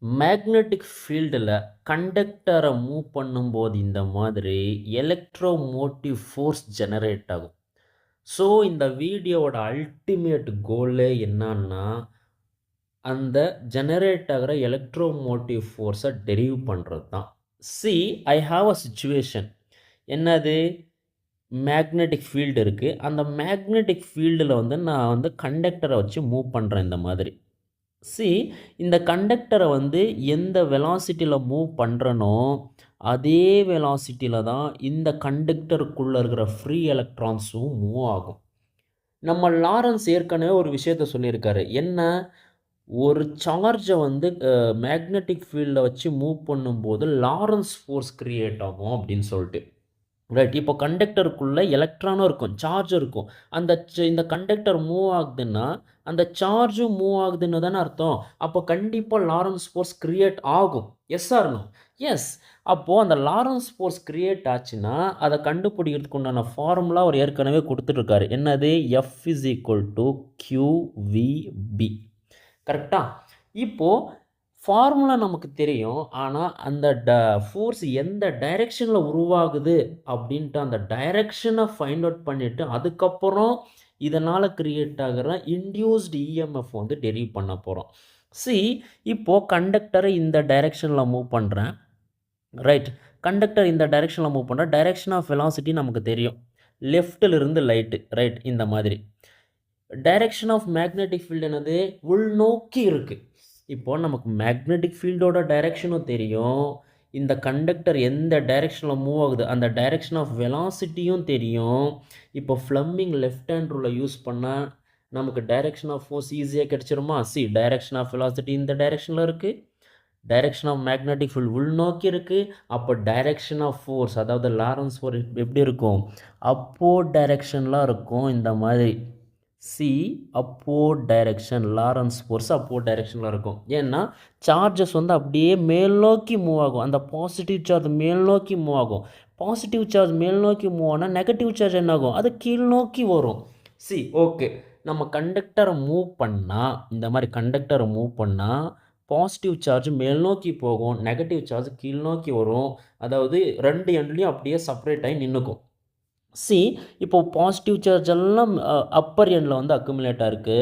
Magnetic ஃபீல்டில் கண்டக்டரை move பண்ணும்போது இந்த மாதிரி எலக்ட்ரோமோட்டிவ் ஃபோர்ஸ் ஜெனரேட் ஆகும். ஸோ இந்த வீடியோவோட அல்டிமேட் கோலே என்னன்னா, அந்த ஜெனரேட் ஆகிற எலக்ட்ரோமோட்டிவ் ஃபோர்ஸை டெரிவ் பண்ணுறது தான். C I have a situation. என்னது? மேக்னெட்டிக் ஃபீல்டு இருக்குது. அந்த மேக்னெட்டிக் ஃபீல்டில் வந்து நான் வந்து கண்டக்டரை வச்சு மூவ் பண்ணுறேன் இந்த மாதிரி. சி இந்த கண்டக்டரை வந்து எந்த வெலாசிட்டியில் மூவ் பண்ணுறனோ அதே வெலாசிட்டியில் தான் இந்த கண்டக்டருக்குள்ளே இருக்கிற ஃப்ரீ எலக்ட்ரான்ஸும் மூவ் ஆகும். நம்ம லாரன்ஸ் ஏற்கனவே ஒரு விஷயத்த சொல்லியிருக்காரு. என்ன? ஒரு சார்ஜை வந்து மேக்னெட்டிக் ஃபீல்டில் வச்சு மூவ் பண்ணும்போது லாரன்ஸ் ஃபோர்ஸ் கிரியேட் ஆகும் அப்படின்னு சொல்லிட்டு. ரைட். இப்போ கண்டக்டருக்குள்ளே எலக்ட்ரானும் இருக்கும், சார்ஜும் இருக்கும். இந்த கண்டக்டர் மூவ் ஆகுதுன்னா அந்த சார்ஜும் மூவ் ஆகுதுன்னு தானே அர்த்தம். அப்போ கண்டிப்பாக லாரன்ஸ் ஃபோர்ஸ் கிரியேட் ஆகும். Yes or no? எஸ். அப்போது அந்த லாரன்ஸ் ஃபோர்ஸ் கிரியேட் ஆச்சுன்னா அதை கண்டுபிடிக்கிறதுக்கு உண்டான ஃபார்முலா அவர் ஏற்கனவே கொடுத்துட்ருக்காரு. என்னது? F is equal to qvB. கரெக்டாக? இப்போது ஃபார்முலா நமக்கு தெரியும். ஆனால் அந்த ஃபோர்ஸ் எந்த டைரெக்ஷனில் உருவாகுது அப்படின்ட்டு அந்த டைரெக்ஷனை ஃபைண்ட் அவுட் பண்ணிவிட்டு அதுக்கப்புறம் இதனால் க்ரியேட் ஆகிற இன்டியூஸ்டு இஎம்எஃப் வந்து டெரிவ் பண்ண போகிறோம். சி இப்போது கண்டக்டரை இந்த டைரெக்ஷனில் மூவ் பண்ணுறேன். ரைட். கண்டக்டர் இந்த டைரெக்ஷனில் மூவ் பண்ணுறேன். டைரெக்ஷன் ஆஃப் வெலாசிட்டி நமக்கு தெரியும். லெஃப்டிலிருந்து லைட்டு. ரைட். இந்த மாதிரி டைரெக்ஷன் ஆஃப் மேக்னெட்டிக் ஃபீல்டு என்னது? உள்நோக்கி இருக்குது. இப்போது நமக்கு மேக்னெட்டிக் ஃபீல்டோட டைரெக்ஷனும் தெரியும். இந்த கண்டக்டர் எந்த டைரெக்ஷனில் மூவ் ஆகுது அந்த டைரெக்ஷன் ஆஃப் வெலாசிட்டியும் தெரியும். இப்போ ஃப்ளம்மிங் லெஃப்ட் ஹேண்ட் ரூலை யூஸ் பண்ணால் நமக்கு டைரெக்ஷன் ஆஃப் ஃபோர்ஸ் ஈஸியாக கிடச்சிருமா? சி டைரெக்ஷன் ஆஃப் வெலாசிட்டி இந்த டைரெக்ஷனில் இருக்குது. டைரெக்ஷன் ஆஃப் மேக்னெட்டிக் ஃபீல்டு உள்நோக்கி இருக்குது. அப்போ டைரெக்ஷன் ஆஃப் ஃபோர்ஸ் அதாவது லாரன்ஸ் ஃபோர்ஸ் எப்படி இருக்கும்? அப்போது டைரெக்ஷன்லாம் இருக்கும் இந்த மாதிரி. சி opposite direction, Lorentz force opposite டைரெக்ஷனில் இருக்கும். ஏன்னா சார்ஜஸ் வந்து அப்படியே மேல் நோக்கி மூவ் ஆகும். அந்த பாசிட்டிவ் சார்ஜ் மேல் நோக்கி மூவ் ஆகும். பாசிட்டிவ் சார்ஜ் மேல் நோக்கி மூவ் ஆனால் நெகட்டிவ் சார்ஜ் என்ன ஆகும்? அது கீழ் நோக்கி வரும். சி ஓகே, நம்ம கண்டக்டரை மூவ் பண்ணால் இந்த மாதிரி கண்டக்டரை மூவ் பண்ணால் பாசிட்டிவ் சார்ஜ் மேல் நோக்கி போகும், நெகட்டிவ் சார்ஜ் கீழ் நோக்கி வரும். அதாவது ரெண்டு எண்ட்லேயும் அப்படியே செப்பரேட் ஆகி நின்றுக்கும். சி இப்போது பாசிட்டிவ் சார்ஜ் எல்லாம் அப்பர் எண்டில் வந்து அக்குமுலேட் ஆகிருக்கு,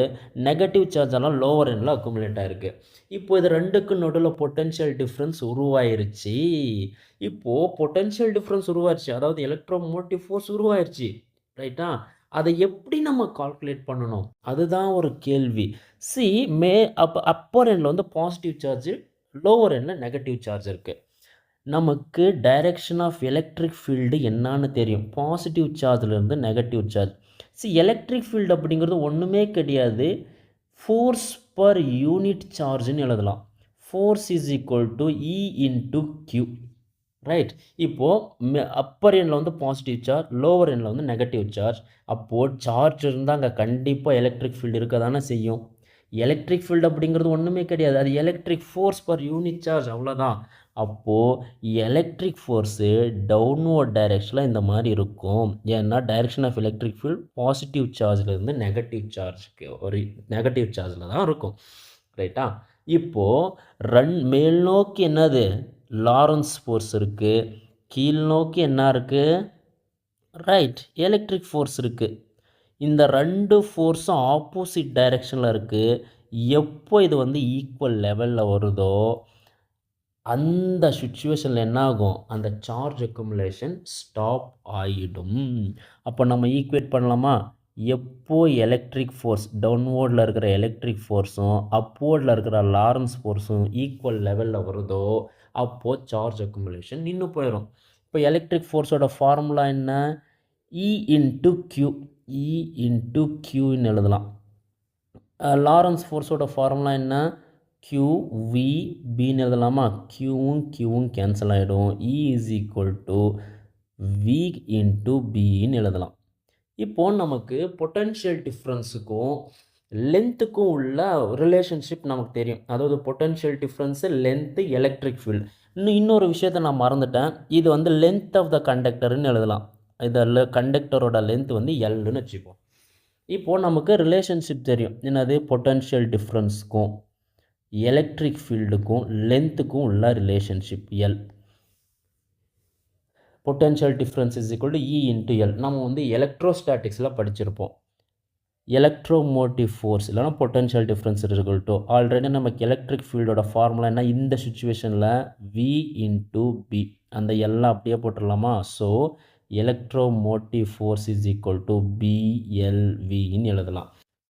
நெகட்டிவ் சார்ஜ் எல்லாம் லோவர் எண்டில் அக்குமுலேட் ஆகிருக்கு. இப்போ இது ரெண்டுக்கு நடுவில் பொட்டென்ஷியல் டிஃப்ரென்ஸ் உருவாயிருச்சு. இப்போது பொட்டென்ஷியல் டிஃப்ரென்ஸ் உருவாயிருச்சு, அதாவது எலக்ட்ரோமோட்டிவ் ஃபோர்ஸ் உருவாயிருச்சு. ரைட்டா? அதை எப்படி நம்ம கால்குலேட் பண்ணணும்? அதுதான் ஒரு கேள்வி. சி அப்பர் எண்டில் வந்து பாசிட்டிவ் சார்ஜ், லோவர் எண்டில் நெகட்டிவ் சார்ஜ் இருக்குது. நமக்கு டைரெக்ஷன் ஆஃப் எலக்ட்ரிக் ஃபீல்டு என்னான்னு தெரியும். பாசிட்டிவ் சார்ஜ்லேருந்து நெகட்டிவ் சார்ஜ். எலக்ட்ரிக் ஃபீல்டு அப்படிங்கிறது ஒன்றுமே கிடையாது, ஃபோர்ஸ் பர் யூனிட் சார்ஜ்னு எழுதலாம். Force is equal to E into q. Right. Upper அப்பர் எண்டில் வந்து பாசிட்டிவ் சார்ஜ், லோவர் எண்டில் வந்து நெகட்டிவ் சார்ஜ். அப்போது சார்ஜ் இருந்தால் அங்கே கண்டிப்பாக எலக்ட்ரிக் ஃபீல்டு இருக்க தானே செய்யும். எலக்ட்ரிக் ஃபீல்டு அப்படிங்கிறது ஒன்றுமே கிடையாது, அது electric force per unit charge, அவ்வளோதான். அப்போது எலக்ட்ரிக் ஃபோர்ஸு டவுன்வர்ட் டைரெக்ஷனில் இந்த மாதிரி இருக்கும். ஏன்னா direction of electric field positive சார்ஜ்லேருந்து நெகட்டிவ் சார்ஜுக்கு ஒரு நெகட்டிவ் சார்ஜில் தான் இருக்கும். ரைட்டா? இப்போது மேல் நோக்கி என்னது? லாரன்ஸ் ஃபோர்ஸ் இருக்குது. கீழ் நோக்கி என்ன இருக்குது? ரைட், எலக்ட்ரிக் ஃபோர்ஸ் இருக்குது. இந்த ரெண்டு ஃபோர்ஸும் ஆப்போசிட் டைரெக்ஷனில் இருக்குது. எப்போ இது வந்து ஈக்குவல் லெவலில் வருதோ அந்த சுச்சுவேஷனில் என்ன ஆகும்? அந்த சார்ஜ் அக்குமுலேஷன் ஸ்டாப் ஆகிடும். அப்போ நம்ம ஈக்குவேட் பண்ணலாமா? எப்போ எலக்ட்ரிக் ஃபோர்ஸ் டவுன்வோர்டில் இருக்கிற எலக்ட்ரிக் ஃபோர்ஸும் அப்வோர்டில் இருக்கிற லாரன்ஸ் ஃபோர்ஸும் ஈக்குவல் லெவலில் வருதோ அப்போது சார்ஜ் அக்குமுலேஷன் நின்று போயிடும். இப்போ எலக்ட்ரிக் ஃபோர்ஸோட ஃபார்முலா என்ன? E into q. E into கியூன்னு எழுதலாம். லாரன்ஸ் ஃபோர்ஸோட ஃபார்முலா என்ன? QVBன்னு எழுதலாமா? கியூவும் கேன்சல் ஆகிடும். E is equal to V into பின்னு எழுதலாம். இப்போது நமக்கு பொட்டென்ஷியல் டிஃப்ரென்ஸுக்கும் லென்த்துக்கும் உள்ள ரிலேஷன்ஷிப் நமக்கு தெரியும். அதாவது potential difference, length, electric field. இன்னொரு விஷயத்தை நான் மறந்துட்டேன். இது வந்து லென்த் ஆஃப் த கண்டக்டர்னு எழுதலாம். இதில் கண்டக்டரோட லென்த் வந்து Lன்னு வச்சுப்போம். இப்போது நமக்கு ரிலேஷன்ஷிப் தெரியும். என்னது? பொட்டென்ஷியல் டிஃப்ரென்ஸுக்கும் எலக்ட்ரிக் ஃபீல்டுக்கும் லென்த்துக்கும் உள்ள relationship L. Potential difference is equal to E into L. நம்ம வந்து எலக்ட்ரோஸ்டாட்டிக்ஸில் படிச்சிருப்போம். எலக்ட்ரோமோட்டிவ் ஃபோர்ஸ் இல்லைனா potential difference is equal to already நமக்கு எலக்ட்ரிக் ஃபீல்டோட ஃபார்முலா என்ன, இந்த சுச்சுவேஷனில் வி இன்ட்டு பி. அந்த எல்லாம் அப்படியே போட்டுடலாமா? So electromotive force is equal to பிஎல்வின்னு எழுதலாம்.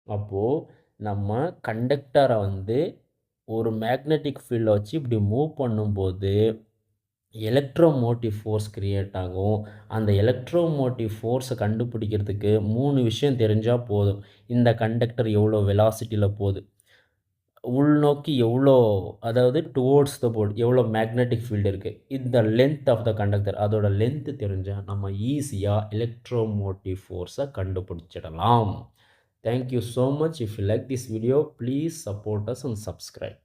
அப்போது நம்ம கண்டக்டரை வந்து ஒரு மேக்னெட்டிக் ஃபீல்டை வச்சு இப்படி மூவ் பண்ணும்போது எலக்ட்ரோமோட்டிவ் ஃபோர்ஸ் க்ரியேட் ஆகும். அந்த எலக்ட்ரோமோட்டிவ் ஃபோர்ஸை கண்டுபிடிக்கிறதுக்கு 3 விஷயம் தெரிஞ்சால் போதும். இந்த கண்டக்டர் எவ்வளோ வெலாசிட்டியில் போகுது, உள்நோக்கி எவ்வளோ, அதாவது டுவோர்ட்ஸ் த போல் எவ்வளோ மேக்னெட்டிக் ஃபீல்டு இருக்குது, இந்த லென்த் ஆஃப் த கண்டக்டர், அதோட லென்த்து தெரிஞ்சால் நம்ம ஈஸியாக எலக்ட்ரோமோட்டிவ் ஃபோர்ஸை கண்டுபிடிச்சிடலாம். Thank you so much. If you like this video please support us and subscribe.